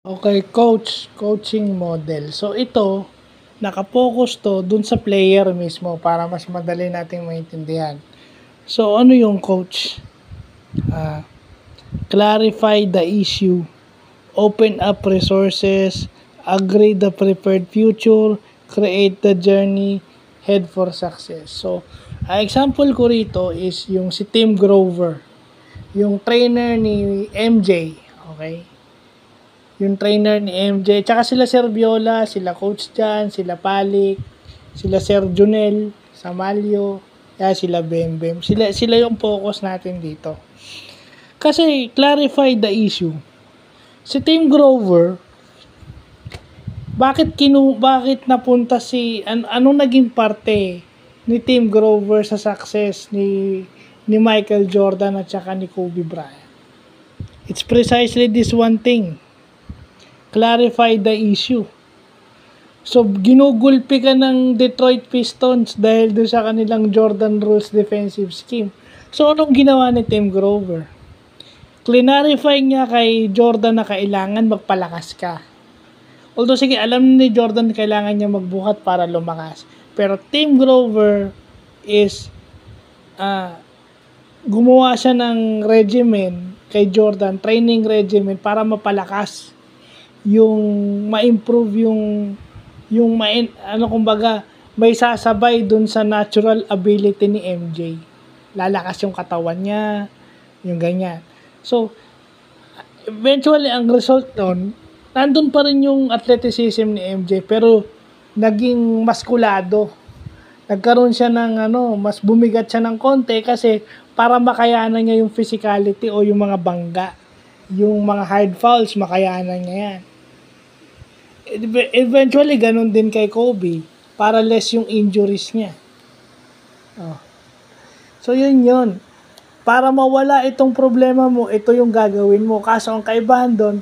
Okay, coaching model. So ito, nakapokus to dun sa player mismo para mas madali nating maintindihan. So ano yung coach? Clarify the issue, open up resources, agree the prepared future, create the journey, head for success. So, example ko rito is yung si Tim Grover, yung trainer ni MJ, okay? Yung trainer ni MJ, tsaka sila Sir Viola, sila Coach Jan, sila Palik, sila Sir Junel, Samalio, sila Bembem. Sila yung focus natin dito. Kasi clarify the issue. Si Tim Grover, bakit napunta anong naging parte ni Tim Grover sa success ni Michael Jordan at saka ni Kobe Bryant? It's precisely this one thing. Clarify the issue. So, ginugulpi ka ng Detroit Pistons dahil doon sa kanilang Jordan Rules defensive scheme. So, anong ginawa ni Tim Grover? Clarify niya kay Jordan na kailangan magpalakas ka. Although, sige, alam ni Jordan kailangan niya magbuhat para lumakas. Pero Tim Grover is gumawa siya ng regimen kay Jordan, training regimen para mapalakas yung ma-improve kumbaga may sasabay dun sa natural ability ni MJ. Lalakas yung katawan niya, yung ganyan. So, eventually ang result nun, nandun pa rin yung athleticism ni MJ pero naging maskulado. Nagkaroon siya ng mas bumigat siya ng konti kasi para makayanan niya yung physicality o yung mga bangga. Yung mga hard fouls, makayanan niya yan. Eventually, ganun din kay Kobe para less yung injuries niya. So, yun. Para mawala itong problema mo, ito yung gagawin mo. Kaso, ang kaibahan doon,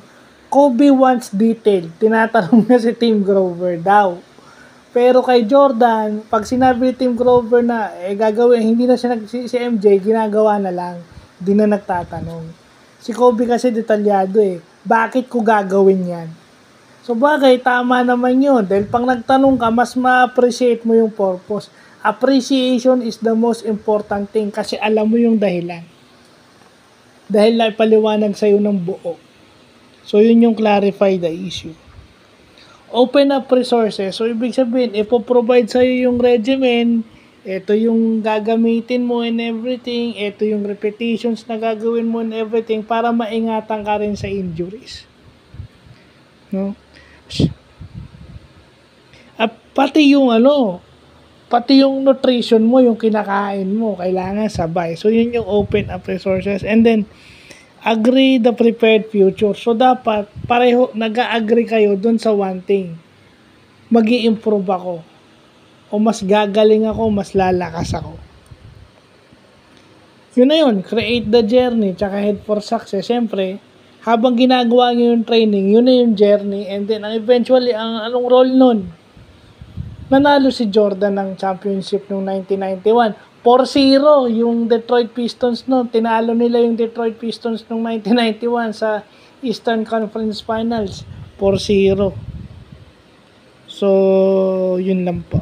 Kobe wants detail. Tinatanong niya si Tim Grover daw. Pero kay Jordan, pag sinabi ni Tim Grover na gagawin, hindi na siya si MJ, ginagawa na lang. Hindi na nagtatanong. Si Kobe kasi detalyado Bakit ko gagawin yan? So bagay, tama naman yun. Dahil pang nagtanong ka, mas ma-appreciate mo yung purpose. Appreciation is the most important thing kasi alam mo yung dahilan. Dahil naipaliwanag sa'yo ng buo. So yun yung clarify the issue. Open up resources. So ibig sabihin, ipo-provide sa'yo yung regimen, ito yung gagamitin mo and everything, ito yung repetitions na gagawin mo and everything para maingatan ka rin sa injuries. No? At pati yung nutrition mo, yung kinakain mo, kailangan sabay. So yun yung open up resources. And then agree the prepared future. So dapat pareho nag-agree kayo dun sa one thing. Magi-improve ako. O mas gagaling ako, mas lalakas ako. Yun na yun, create the journey, tsaka head for success. Siyempre, habang ginagawa nyo yung training, yun na yung journey. And then, eventually, anong role nun? Nanalo si Jordan ng championship noong 1991. 4-0 yung Detroit Pistons noon. Tinalo nila yung Detroit Pistons noong 1991 sa Eastern Conference Finals. 4-0. So, yun lang po.